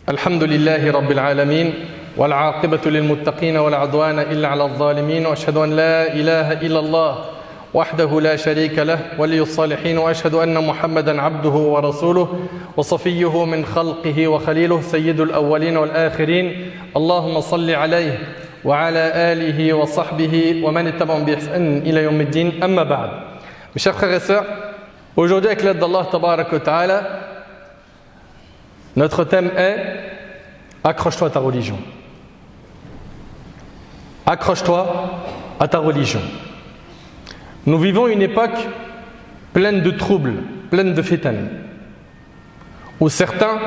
الحمد لله رب العالمين والعاقبة للمتقين ولا عدوان إلا على الظالمين وأشهد أن لا إله إلا الله وحده لا شريك له ولي الصالحين وأشهد أن محمدا عبده ورسوله وصفيه من خلقه وخليله سيد الأولين والآخرين اللهم صل عليه وعلى آله وصحبه ومن اتبعهم بإحسان إلى يوم الدين أما بعد. Mes chers frères et sœurs, aujourd'hui avec l'aide d'Allah Tabarak wa Ta'ala, notre thème est accroche-toi à ta religion. Accroche-toi à ta religion. Nous vivons une époque pleine de troubles, pleine de fitan, où certains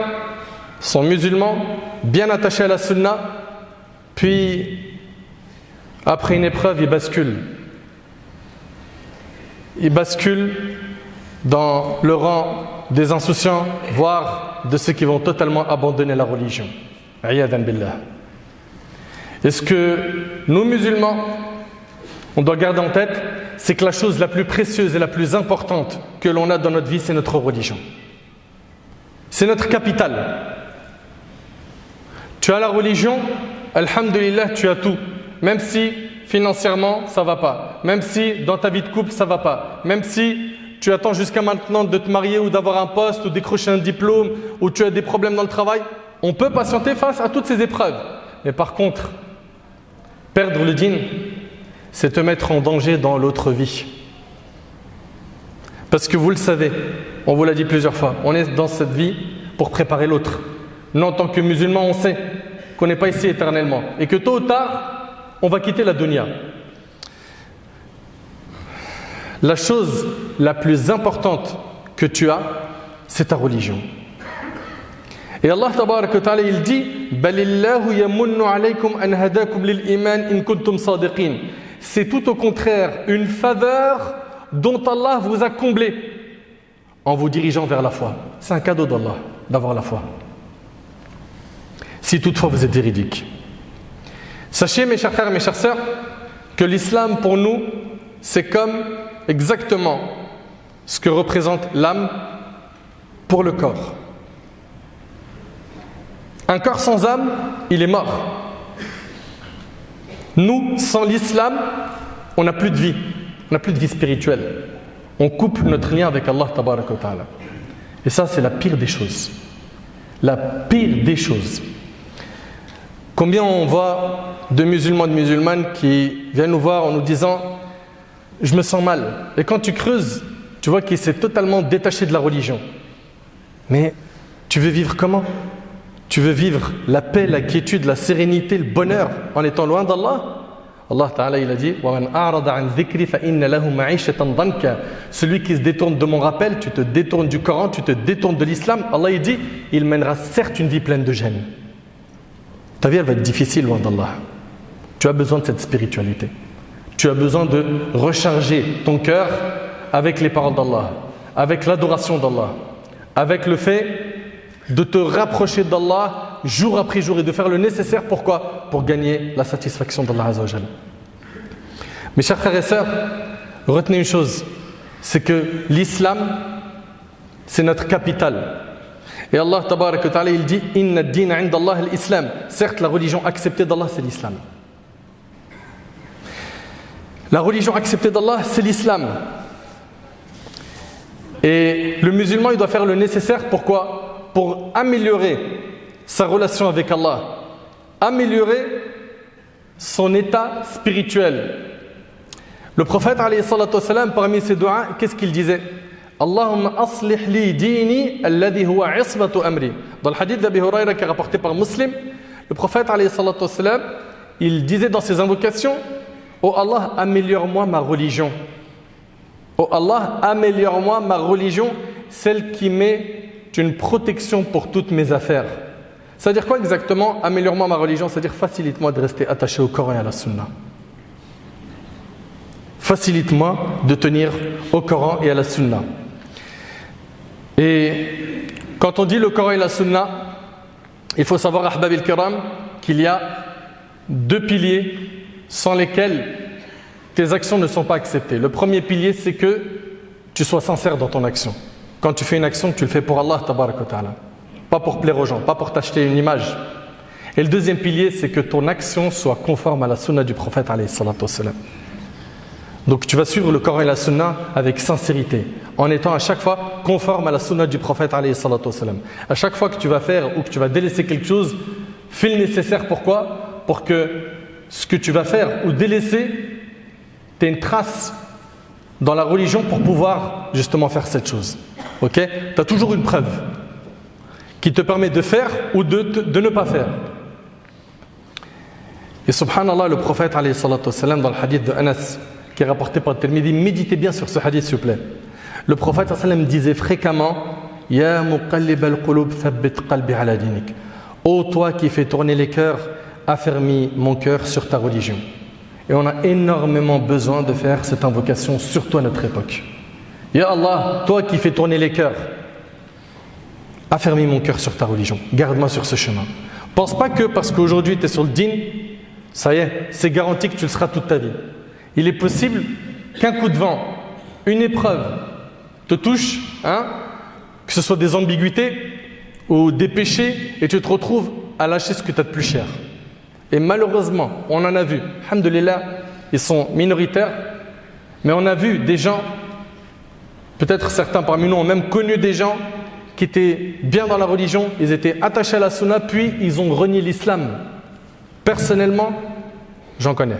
sont musulmans, bien attachés à la sunna, puis après une épreuve, ils basculent. Ils basculent dans le rang des insouciants, voire de ceux qui vont totalement abandonner la religion. Ayyadhan billah. Et ce que nous musulmans, on doit garder en tête, c'est que la chose la plus précieuse et la plus importante que l'on a dans notre vie, c'est notre religion. C'est notre capital. Tu as la religion, alhamdulillah, tu as tout. Même si financièrement, ça ne va pas. Même si dans ta vie de couple, ça ne va pas. Même si tu attends jusqu'à maintenant de te marier ou d'avoir un poste ou décrocher un diplôme ou tu as des problèmes dans le travail, on peut patienter face à toutes ces épreuves. Mais par contre, perdre le dîn, c'est te mettre en danger dans l'autre vie. Parce que vous le savez, on vous l'a dit plusieurs fois, on est dans cette vie pour préparer l'autre. Nous, en tant que musulmans, on sait qu'on n'est pas ici éternellement et que tôt ou tard, on va quitter la dunya. La chose la plus importante que tu as, c'est ta religion. Et Allah tabarak wa ta'ala, il dit balillahu yamunnu alaykum an hadakum lil iman in kuntum sadiqin. C'est tout au contraire une faveur dont Allah vous a comblé en vous dirigeant vers la foi. C'est un cadeau d'Allah d'avoir la foi. Si toutefois vous êtes véridique. Sachez mes chers frères et mes chères sœurs que l'islam pour nous c'est comme exactement ce que représente l'âme pour le corps. Un corps sans âme, il est mort. Nous, sans l'islam, on n'a plus de vie. On n'a plus de vie spirituelle. On coupe notre lien avec Allah Tabaraka wa Ta'ala. Et ça, c'est la pire des choses. La pire des choses. Combien on voit de musulmans et de musulmanes qui viennent nous voir en nous disant « Je me sens mal ». Et quand tu creuses, tu vois qu'il s'est totalement détaché de la religion. Mais tu veux vivre comment ? Tu veux vivre la paix, la quiétude, la sérénité, le bonheur en étant loin d'Allah ? Allah Ta'ala il a dit وَمَنْ أَعْرَضَ عَنْ ذِكْرِ فَإِنَّ لَهُ مَعِيشَةً ضَنْكَ. Celui qui se détourne de mon rappel, tu te détournes du Coran, tu te détournes de l'islam, Allah il dit il mènera certes une vie pleine de gêne. Ta vie elle va être difficile loin d'Allah. Tu as besoin de cette spiritualité. Tu as besoin de recharger ton cœur avec les paroles d'Allah, avec l'adoration d'Allah, avec le fait de te rapprocher d'Allah jour après jour et de faire le nécessaire. Pourquoi ? Pour gagner la satisfaction d'Allah Azza wa Jal. Mes chers frères et sœurs, retenez une chose, c'est que l'islam, c'est notre capital. Et Allah Tabarak wa Ta'ala, il dit « Inna ad-din 'inda Allah al-Islam ». Certes, la religion acceptée d'Allah, c'est l'islam. La religion acceptée d'Allah, c'est l'islam. Et le musulman, il doit faire le nécessaire. Pourquoi ? Pour améliorer sa relation avec Allah, améliorer son état spirituel. Le prophète, alayhi salatu wassalam, parmi ses doigts, qu'est-ce qu'il disait ? Allahumma aslih li dini alladhi huwa isbatu amri. Dans le hadith d'Abi Huraira qui est rapporté par Muslim, le prophète, alayhi salatu wassalam, il disait dans ses invocations, oh Allah, améliore-moi ma religion. Oh Allah, améliore-moi ma religion, celle qui met une protection pour toutes mes affaires. C'est-à-dire quoi exactement ? Améliore-moi ma religion, c'est-à-dire facilite-moi de rester attaché au Coran et à la Sunna. Facilite-moi de tenir au Coran et à la Sunna. Et quand on dit le Coran et la Sunna, il faut savoir, ahbab al-kiram, qu'il y a deux piliers sans lesquels tes actions ne sont pas acceptées. Le premier pilier, c'est que tu sois sincère dans ton action. Quand tu fais une action, tu le fais pour Allah, tabarak wa ta'ala. pas pour plaire aux gens, pas pour t'acheter une image. Et le deuxième pilier, c'est que ton action soit conforme à la sunna du prophète alayhi salatu wassalam. Donc tu vas suivre le Coran et la sunna avec sincérité, en étant à chaque fois conforme à la sunna du prophète alayhi salatu wassalam. À chaque fois que tu vas faire ou que tu vas délaisser quelque chose, fais le nécessaire. Pourquoi ? Pour que ce que tu vas faire ou délaisser, tu aies une trace dans la religion pour pouvoir justement faire cette chose. Ok ? Tu as toujours une preuve qui te permet de faire ou de ne pas faire. Et subhanallah, le prophète alayhi salatu wassalam, dans le hadith de Anas, qui est rapporté par Tirmidhi, méditez bien sur ce hadith s'il vous plaît. Le prophète sallallahu alayhi wa sallam disait fréquemment Ya muqallib al-qulub thabbit qalbi ala dinik. Ô toi qui fais tourner les cœurs, affermis mon cœur sur ta religion. Et on a énormément besoin de faire cette invocation, surtout à notre époque. Ya Allah, toi qui fais tourner les cœurs, affermis mon cœur sur ta religion. Garde-moi sur ce chemin. Pense pas que parce qu'aujourd'hui tu es sur le din, ça y est, c'est garanti que tu le seras toute ta vie. Il est possible qu'un coup de vent, une épreuve te touche, que ce soit des ambiguïtés ou des péchés, et tu te retrouves à lâcher ce que tu as de plus cher. Et malheureusement, on en a vu, alhamdoulilah, ils sont minoritaires, mais on a vu des gens, peut-être certains parmi nous ont même connu des gens qui étaient bien dans la religion, ils étaient attachés à la sunna, puis ils ont renié l'islam. Personnellement, j'en connais.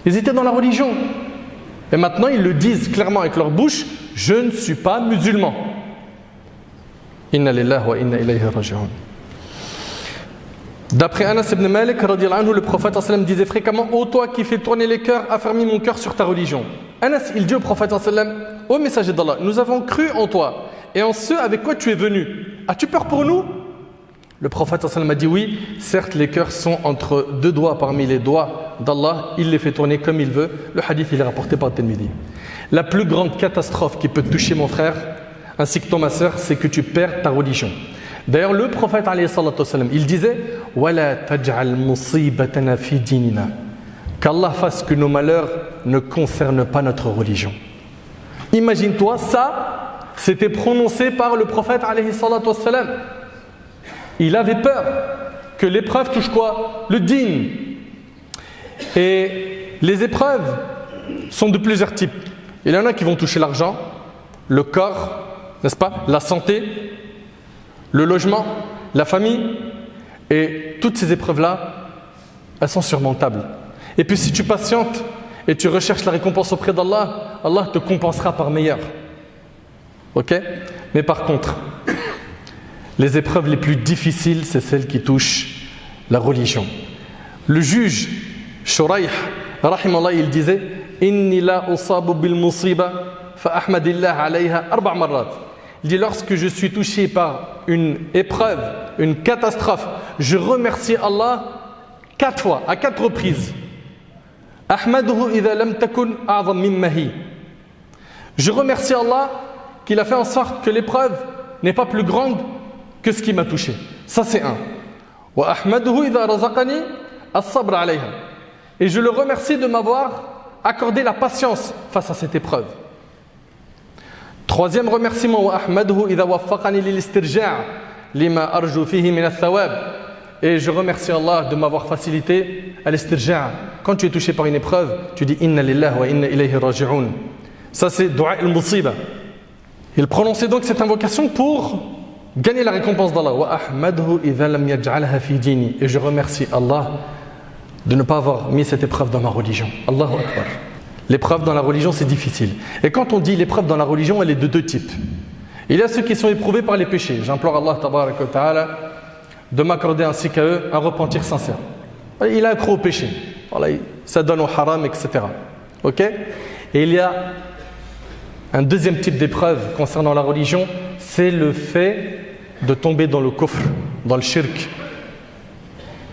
Ils étaient dans la religion. Et maintenant, ils le disent clairement avec leur bouche, je ne suis pas musulman. Inna lillahi wa inna ilayhi raji'un. D'après Anas ibn Malik, le prophète sallam disait fréquemment, ô toi qui fais tourner les cœurs, affermis mon cœur sur ta religion. Anas, il dit au prophète sallam, ô messager d'Allah, nous avons cru en toi et en ceux avec quoi tu es venu. As-tu peur pour nous? Le prophète sallam a dit oui, certes les cœurs sont entre deux doigts parmi les doigts d'Allah, il les fait tourner comme il veut. Le hadith il est rapporté par Tirmidhi. La plus grande catastrophe qui peut te toucher mon frère, ainsi que toi ma sœur, c'est que tu perds ta religion. D'ailleurs le prophète alayhi salatu wassalam, il disait wala taj'al musibatana fi dinina, qu'Allah fasse que nos malheurs ne concernent pas notre religion. Imagine-toi, ça c'était prononcé par le prophète alayhi salatu wassalam. Il avait peur que l'épreuve touche quoi? Le din. Et les épreuves sont de plusieurs types. Il y en a qui vont toucher l'argent, le corps, n'est-ce pas? La santé, le logement, la famille. Et toutes ces épreuves-là, elles sont surmontables. Et puis si tu patientes et tu recherches la récompense auprès d'Allah, Allah te compensera par meilleur. Ok? Mais par contre, les épreuves les plus difficiles, c'est celles qui touchent la religion. Le juge Shuraih, rahimallah, il disait Inni la usabu bil musiba fa ahmadillah alayha arba' marrat. Il dit lorsque je suis touché par une épreuve, une catastrophe, je remercie Allah 4 fois, à 4 reprises. Ahmaduhu idha lam takun a'zam mimma hi. Je remercie Allah qu'il a fait en sorte que l'épreuve n'est pas plus grande que ce qui m'a touché. Ça c'est un. Wa ahmaduhu idha razaqani as-sabr alayha. Et je le remercie de m'avoir accordé la patience face à cette épreuve. Troisième remerciement, wa ahmaduhu idha waffaqani lil istirja' lima arju fihi min ath-thawab. Et je remercie Allah de m'avoir facilité à l'istirja'. Quand tu es touché par une épreuve, tu dis inna lillahi wa inna ilayhi raji'un. Ça c'est du'a al-musiba. Il prononçait donc cette invocation pour gagner la récompense d'Allah. Wa ahmaduhu idha lam yaj'alha fi dini. Et je remercie Allah de ne pas avoir mis cette épreuve dans ma religion. Allahu Akbar. L'épreuve dans la religion, c'est difficile. Et quand on dit l'épreuve dans la religion, elle est de 2 types. Il y a ceux qui sont éprouvés par les péchés. J'implore Allah tabaraka wa ta'ala de m'accorder ainsi qu'à eux un repentir sincère. Il a accro au péché. Voilà, ça donne au haram, etc. Ok? Et il y a un deuxième type d'épreuve concernant la religion, c'est le fait de tomber dans le kufr, dans le shirk,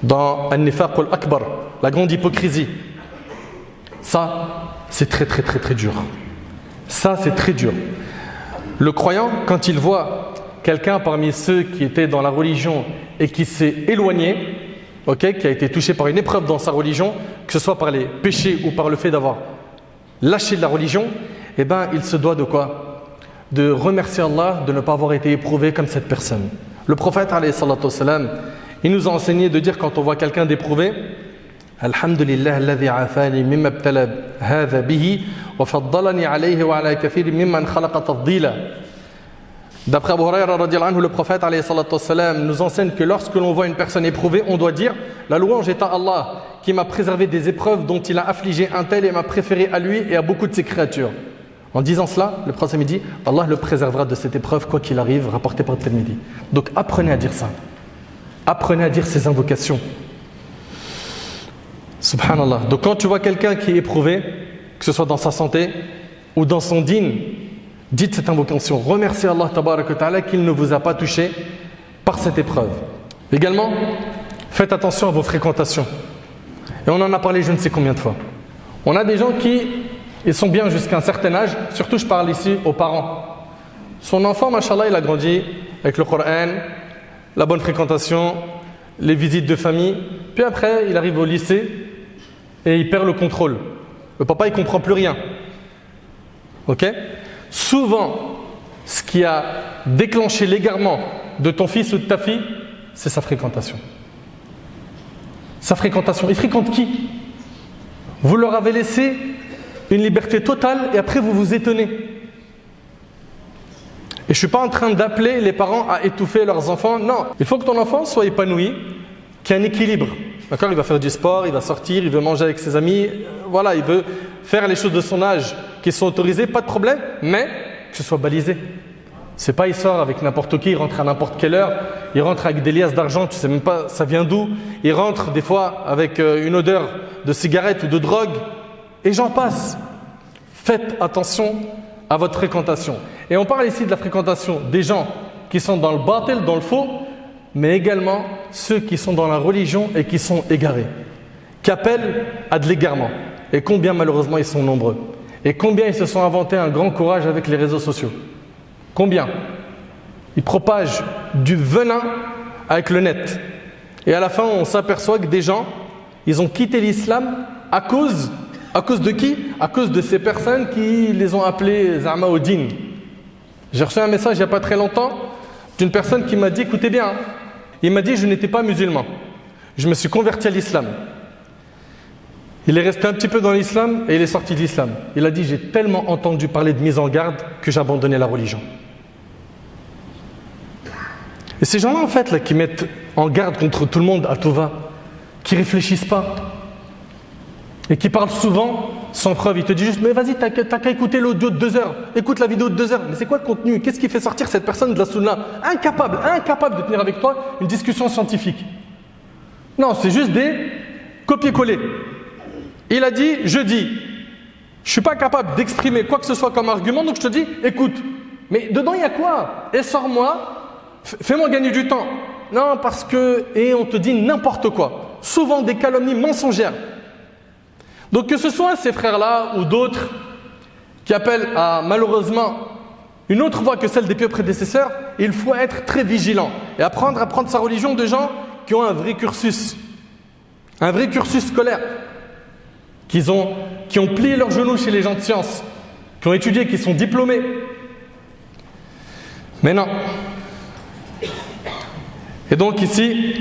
dans al-nifaq al-akbar, la grande hypocrisie. Ça, c'est très très très très dur. Ça, c'est très dur. Le croyant, quand il voit quelqu'un parmi ceux qui étaient dans la religion et qui s'est éloigné, okay, qui a été touché par une épreuve dans sa religion, que ce soit par les péchés ou par le fait d'avoir lâché de la religion, eh ben, il se doit de quoi? de remercier Allah de ne pas avoir été éprouvé comme cette personne. Le prophète, alayhi salatu wassalam, il nous a enseigné de dire quand on voit quelqu'un d'éprouvé, Alhamdulillah alladhi afani mimma ibtala hadha bihi wa faddalani alayhi wa ala kathir mimman khalaqa tafdila. D'après Abu Hurayra radiyallahu anhu, le prophète alayhi salatu wassalam nous enseigne que lorsque l'on voit une personne éprouvée, on doit dire la louange est à Allah qui m'a préservé des épreuves dont il a affligé un tel et m'a préféré à lui et à beaucoup de ses créatures. En disant cela, le prophète dit Allah le préservera de cette épreuve quoi qu'il arrive, rapporté par Tirmidhi. Donc apprenez à dire ça. Apprenez à dire ces invocations. Subhanallah. Donc quand tu vois quelqu'un qui est éprouvé, que ce soit dans sa santé ou dans son dîn, dites cette invocation. Remerciez Allah tabaraka wa ta'ala qu'il ne vous a pas touché par cette épreuve. Également, faites attention à vos fréquentations. Et on en a parlé je ne sais combien de fois. On a des gens qui ils sont bien jusqu'à un certain âge, surtout je parle ici aux parents. Son enfant, machallah, il a grandi avec le Coran, la bonne fréquentation, les visites de famille. Puis après, il arrive au lycée et il perd le contrôle. Le papa, il ne comprend plus rien. Ok ? Souvent, ce qui a déclenché l'égarement de ton fils ou de ta fille, c'est sa fréquentation. Sa fréquentation. Il fréquente qui ? Vous leur avez laissé une liberté totale et après vous vous étonnez. Et je ne suis pas en train d'appeler les parents à étouffer leurs enfants. Non, il faut que ton enfant soit épanoui, qu'il y ait un équilibre. D'accord ? Il va faire du sport, il va sortir, il veut manger avec ses amis. Voilà, il veut faire les choses de son âge qui sont autorisées, pas de problème, mais que ce soit balisé. C'est pas il sort avec n'importe qui, il rentre à n'importe quelle heure, il rentre avec des liasses d'argent, tu sais même pas ça vient d'où. Il rentre des fois avec une odeur de cigarette ou de drogue. Et j'en passe. Faites attention à votre fréquentation. Et on parle ici de la fréquentation des gens qui sont dans le batil, dans le faux, mais également ceux qui sont dans la religion et qui sont égarés, qui appellent à de l'égarement. Et combien malheureusement ils sont nombreux. Et combien ils se sont inventés un grand courage avec les réseaux sociaux. Combien ? Ils propagent du venin avec le net. Et à la fin, on s'aperçoit que des gens, ils ont quitté l'islam à cause de qui ? À cause de ces personnes qui les ont appelés Zama au din. J'ai reçu un message il n'y a pas très longtemps d'une personne qui m'a dit, écoutez bien, il m'a dit je n'étais pas musulman. Je me suis converti à l'islam. Il est resté un petit peu dans l'islam et il est sorti de l'islam. Il a dit j'ai tellement entendu parler de mise en garde que j'ai abandonné la religion. Et ces gens-là en fait là, qui mettent en garde contre tout le monde à tout va, qui réfléchissent pas, et qui parle souvent sans preuve. Il te dit juste, mais vas-y, t'as qu'à écouter l'audio de 2 heures. Écoute la vidéo de 2 heures. Mais c'est quoi le contenu ? Qu'est-ce qui fait sortir cette personne de la sunna ? Incapable de tenir avec toi une discussion scientifique. Non, c'est juste des copier-coller. Il a dit, je dis. Je ne suis pas capable d'exprimer quoi que ce soit comme argument, donc je te dis, écoute. Mais dedans, il y a quoi ? Et sors-moi, fais-moi gagner du temps. Non, parce que... Et on te dit n'importe quoi. Souvent des calomnies mensongères. Donc que ce soit ces frères-là ou d'autres qui appellent à malheureusement une autre voie que celle des pieux prédécesseurs, il faut être très vigilant et apprendre à prendre sa religion de gens qui ont un vrai cursus scolaire, qui ont plié leurs genoux chez les gens de science, qui ont étudié, qui sont diplômés. Mais non. Et donc ici,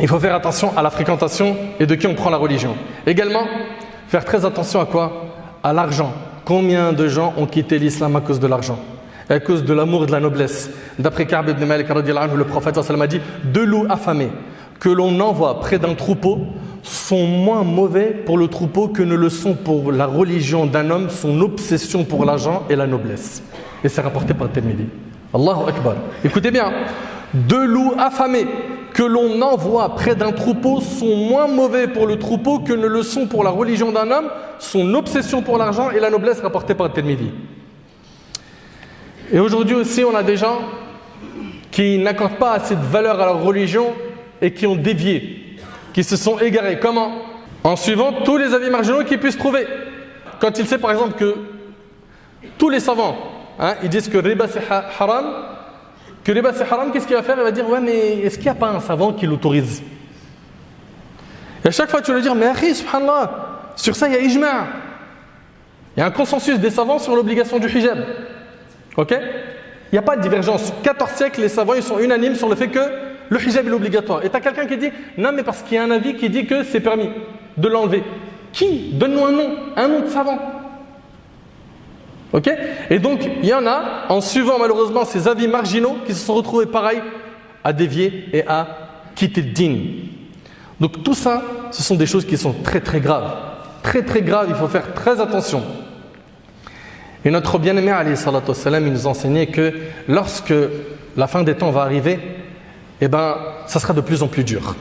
il faut faire attention à la fréquentation et de qui on prend la religion. Également, faire très attention à quoi ? À l'argent. Combien de gens ont quitté l'islam à cause de l'argent ? À cause de l'amour et de la noblesse. D'après Ka'b ibn Malik, le prophète a dit « Deux loups affamés que l'on envoie près d'un troupeau sont moins mauvais pour le troupeau que ne le sont pour la religion d'un homme, son obsession pour l'argent et la noblesse. » Et c'est rapporté par Tirmidhi. Allahu Akbar. Écoutez bien. 2 loups affamés que l'on envoie près d'un troupeau sont moins mauvais pour le troupeau que ne le sont pour la religion d'un homme, son obsession pour l'argent et la noblesse rapportée par Tirmidhi. Et aujourd'hui aussi, on a des gens qui n'accordent pas assez de valeur à leur religion et qui ont dévié, qui se sont égarés. Comment ? En suivant tous les avis marginaux qu'ils puissent trouver. Quand il sait par exemple que tous les savants, ils disent que riba c'est haram, qu'est-ce qu'il va faire ? Il va dire ouais, mais est-ce qu'il n'y a pas un savant qui l'autorise ? Et à chaque fois tu vas lui dire mais akhi, subhanallah, sur ça il y a ijma'. Il y a un consensus des savants sur l'obligation du hijab. Ok? Il n'y a pas de divergence. 14 siècles, les savants ils sont unanimes sur le fait que le hijab est obligatoire. Et tu as quelqu'un qui dit non, mais parce qu'il y a un avis qui dit que c'est permis de l'enlever. Qui? Donne-nous un nom de savant. Ok? Et donc, il y en a, en suivant malheureusement ces avis marginaux, qui se sont retrouvés pareil à dévier et à quitter le din. Donc tout ça, ce sont des choses qui sont très très graves. Très très graves, il faut faire très attention. Et notre bien-aimé, alayhi salatu wassalam, il nous enseignait que lorsque la fin des temps va arriver, eh ben, ça sera de plus en plus dur.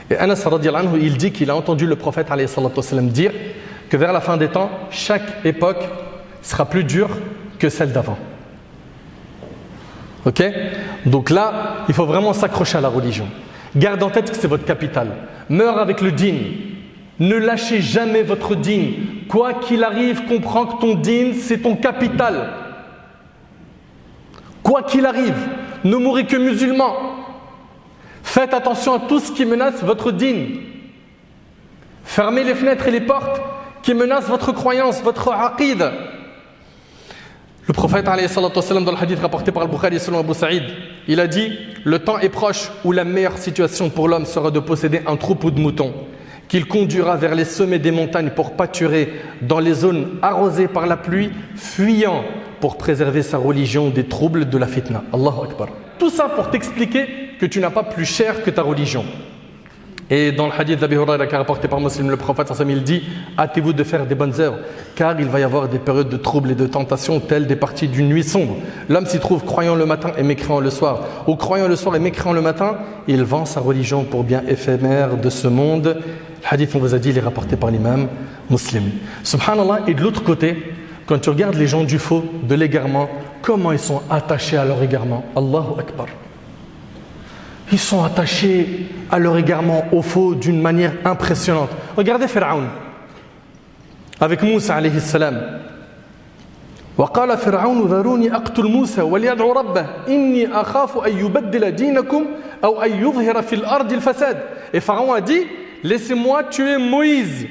Et Anas radiyallahu anhu, il dit qu'il a entendu le prophète alayhi salatu wassalam dire que vers la fin des temps, chaque époque sera plus dure que celle d'avant. Ok? Donc là, il faut vraiment s'accrocher à la religion. Garde en tête que c'est votre capital. Meurs avec le din. Ne lâchez jamais votre din. Quoi qu'il arrive, comprends que ton din, c'est ton capital. Quoi qu'il arrive, ne mourrez que musulman. Faites attention à tout ce qui menace votre din. Fermez les fenêtres et les portes qui menacent votre croyance, votre aqid. Le prophète alayhi salatu wassalam, dans le hadith rapporté par Al-Bukhari selon Abu Saïd, il a dit: le temps est proche où la meilleure situation pour l'homme sera de posséder un troupeau de moutons qu'il conduira vers les sommets des montagnes pour pâturer dans les zones arrosées par la pluie, fuyant pour préserver sa religion des troubles de la fitna. Allahu Akbar. Tout ça pour t'expliquer que tu n'as pas plus cher que ta religion. Et dans le hadith d'Abi Huraira qui est rapporté par Muslim, le prophète il dit: hâtez-vous de faire des bonnes œuvres, car il va y avoir des périodes de troubles et de tentation telles des parties d'une nuit sombre. L'homme s'y trouve croyant le matin et mécréant le soir, ou croyant le soir et mécréant le matin, il vend sa religion pour bien éphémère de ce monde. Le hadith, on vous a dit, il est rapporté par l'imam Muslim. Subhanallah. Et de l'autre côté, quand tu regardes les gens du faux, de l'égarement, comment ils sont attachés à leur égarement. Allahu Akbar. Ils sont attachés à leur égarement au faux d'une manière impressionnante. Regardez Pharaon avec Moussa alayhi salam. وقال فرعون ذروني أقتل موسى وليدعو ربه إني أخاف أن يبدل دينكم أو أن يظهر في الأرض الفساد. Et Pharaon a dit: laissez-moi tuer Moïse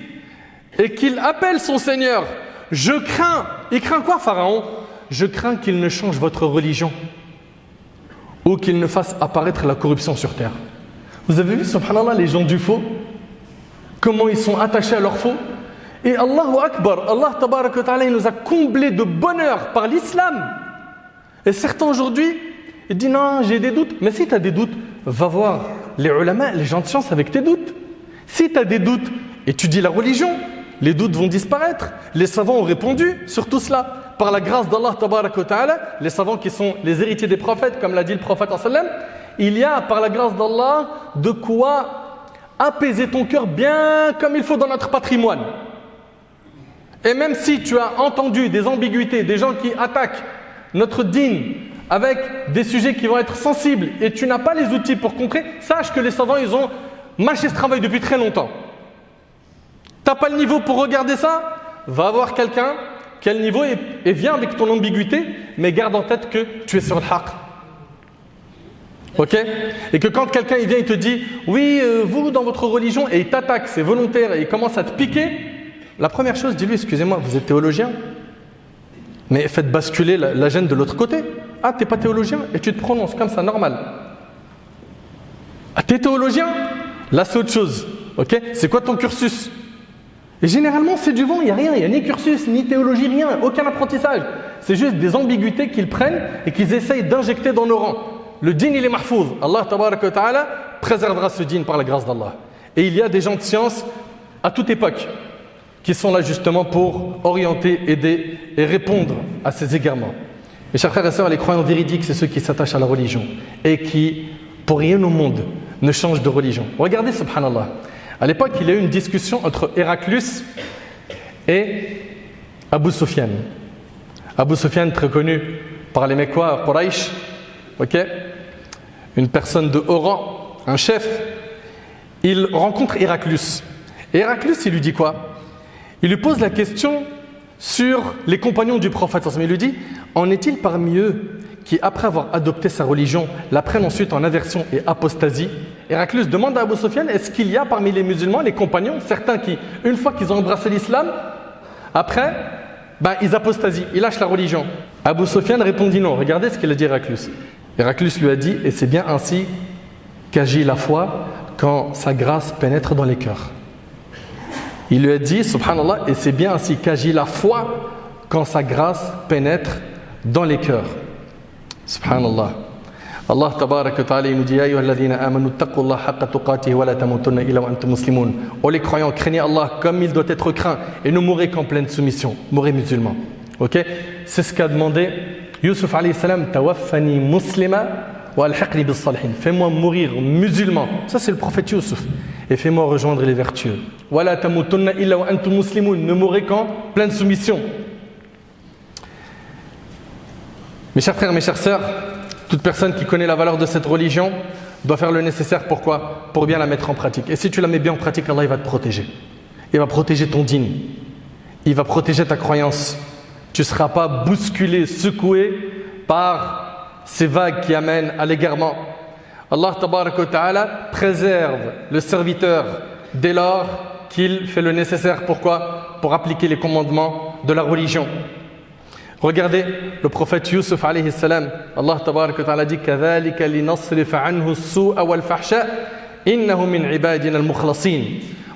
et qu'il appelle son Seigneur. Je crains. Il craint quoi, Pharaon? Je crains qu'il ne change votre religion ou qu'il ne fasse apparaître la corruption sur terre. Vous avez vu, subhanallah, les gens du faux, comment ils sont attachés à leur faux. Et Allahu Akbar, Allah tabarak wa ta'ala, il nous a comblés de bonheur par l'islam. Et certains aujourd'hui, ils disent non, j'ai des doutes. Mais si tu as des doutes, va voir les ulama, les gens de science avec tes doutes. Si tu as des doutes, étudie la religion, les doutes vont disparaître. Les savants ont répondu sur tout cela. Par la grâce d'Allah tabarak wa ta'ala, les savants qui sont les héritiers des prophètes, comme l'a dit le prophète sallam, il y a par la grâce d'Allah de quoi apaiser ton cœur bien comme il faut dans notre patrimoine. Et même si tu as entendu des ambiguïtés, des gens qui attaquent notre dîn avec des sujets qui vont être sensibles et tu n'as pas les outils pour contrer, sache que les savants, ils ont mâché ce travail depuis très longtemps. Tu n'as pas le niveau pour regarder ça? Va voir quelqu'un qui a le niveau et viens avec ton ambiguïté, mais garde en tête que tu es sur le haqq. Ok? Et que quand quelqu'un il vient et te dit oui, vous dans votre religion, et il t'attaque, c'est volontaire, et il commence à te piquer, la première chose, dis-lui: excusez-moi, vous êtes théologien? Mais faites basculer la gêne de l'autre côté. Ah, t'es pas théologien? Et tu te prononces comme ça, normal. Ah, t'es théologien? Là, c'est autre chose. Ok? C'est quoi ton cursus? Et généralement, c'est du vent, il n'y a rien, il n'y a ni cursus, ni théologie, rien, aucun apprentissage. C'est juste des ambiguïtés qu'ils prennent et qu'ils essayent d'injecter dans nos rangs. Le dîn, il est mahfouz. Allah tabarak wa ta'ala préservera ce dîn par la grâce d'Allah. Et il y a des gens de science à toute époque qui sont là justement pour orienter, aider et répondre à ces égarements. Mes chers frères et sœurs, les croyants véridiques, c'est ceux qui s'attachent à la religion et qui, pour rien au monde, ne changent de religion. Regardez, subhanallah. À l'époque, il y a eu une discussion entre Héraclus et Abu Sufyan. Abu Sufyan, très connu par les Mecquois, Quraysh, okay? Une personne de haut rang, un chef. Il rencontre Héraclus. Et Héraclus, il lui dit quoi? Il lui pose la question sur les compagnons du prophète. Il lui dit: en est-il parmi eux qui, après avoir adopté sa religion, la prennent ensuite en aversion et apostasie? Héraclus demande à Abu Sufyan: est-ce qu'il y a parmi les musulmans, les compagnons, certains qui, une fois qu'ils ont embrassé l'islam, après, ils apostasient, ils lâchent la religion. Abu Sufyan répondit non. Regardez ce qu'il a dit Héraclius. Héraclius lui a dit, et c'est bien ainsi qu'agit la foi quand sa grâce pénètre dans les cœurs. Il lui a dit, subhanallah, et c'est bien ainsi qu'agit la foi quand sa grâce pénètre dans les cœurs. Subhanallah. Allah tabarak wa ta'ala nous dit ya ayyuhalladhina amanu taqullaha haqqa tuqatih wa la tamutunna illa wa antum muslimun. Oh les croyants, craignez Allah comme il doit être craint et ne mourrez qu'en pleine soumission. Mourrez musulmans. OK? C'est ce qu'a demandé Yusuf alayhi salam, tawaffani muslima wa alhiqni bis salihin. Fais-moi mourir musulman. Ça c'est le prophète Yusuf. Et fais-moi rejoindre les vertueux. Wa la tamutunna illa wa antum muslimun. Ne mourrez qu'en pleine soumission. Mes chers frères, mes chères sœurs, toute personne qui connaît la valeur de cette religion doit faire le nécessaire. Pourquoi? Pour bien la mettre en pratique. Et si tu la mets bien en pratique, Allah il va te protéger. Il va protéger ton dîn. Il va protéger ta croyance. Tu ne seras pas bousculé, secoué par ces vagues qui amènent à l'égarement. Allah tabaraka wa ta'ala préserve le serviteur dès lors qu'il fait le nécessaire. Pourquoi? Pour appliquer les commandements de la religion. Regardez le prophète Yusuf alayhi salam. Allah tabaraka wa ta'ala dit kadhalika linasrifa anhu as-su'a wal fahsha innahu min ibadina al-mukhlasin.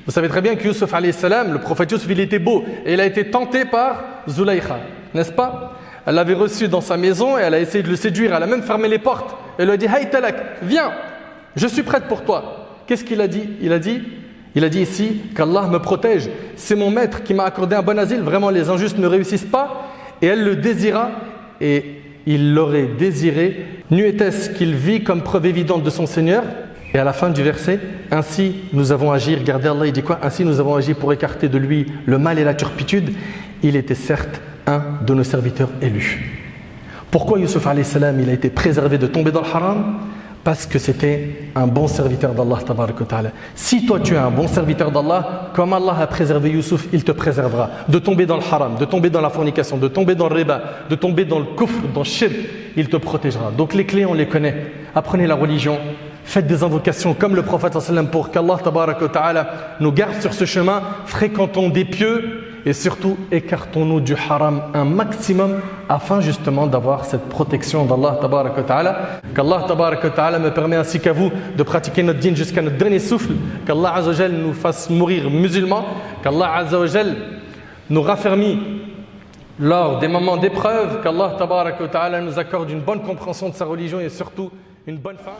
Vous savez très bien que Yusuf alayhi salam, le prophète Yusuf, il était beau et il a été tenté par Zulaykha, n'est-ce pas? Elle l'avait reçu dans sa maison et elle a essayé de le séduire, elle a même fermé les portes. Elle lui a dit haytalak, viens, je suis prête pour toi. Qu'est-ce qu'il a dit? Il a dit ici qu'Allah me protège. C'est mon maître qui m'a accordé un bon asile. Vraiment, les injustes ne réussissent pas. Et elle le désira, et il l'aurait désiré. N'eût était-ce qu'il vit comme preuve évidente de son Seigneur. Et à la fin du verset, ainsi nous avons agi. Regardez Allah, il dit quoi? Ainsi nous avons agi pour écarter de lui le mal et la turpitude. Il était certes un de nos serviteurs élus. Pourquoi Yusuf alayhi salam, il a été préservé de tomber dans le haram? Parce que c'était un bon serviteur d'Allah tabaraka wa ta'ala. Si toi tu es un bon serviteur d'Allah, comme Allah a préservé Yusuf, il te préservera de tomber dans le haram, de tomber dans la fornication, de tomber dans le riba, de tomber dans le kufr, dans le shirk, il te protégera. Donc les clés on les connaît. Apprenez la religion, faites des invocations comme le prophète sallam pour qu'Allah tabaraka wa ta'ala nous garde sur ce chemin, fréquentons des pieux et surtout écartons-nous du haram un maximum afin justement d'avoir cette protection d'Allah tabaraka wa ta'ala. Qu'Allah tabaraka wa ta'ala me permet ainsi qu'à vous de pratiquer notre dîn jusqu'à notre dernier souffle. Qu'Allah azza wa jal nous fasse mourir musulmans. Qu'Allah azza wa jal nous raffermit lors des moments d'épreuve. Qu'Allah tabaraka wa ta'ala nous accorde une bonne compréhension de sa religion et surtout une bonne fin.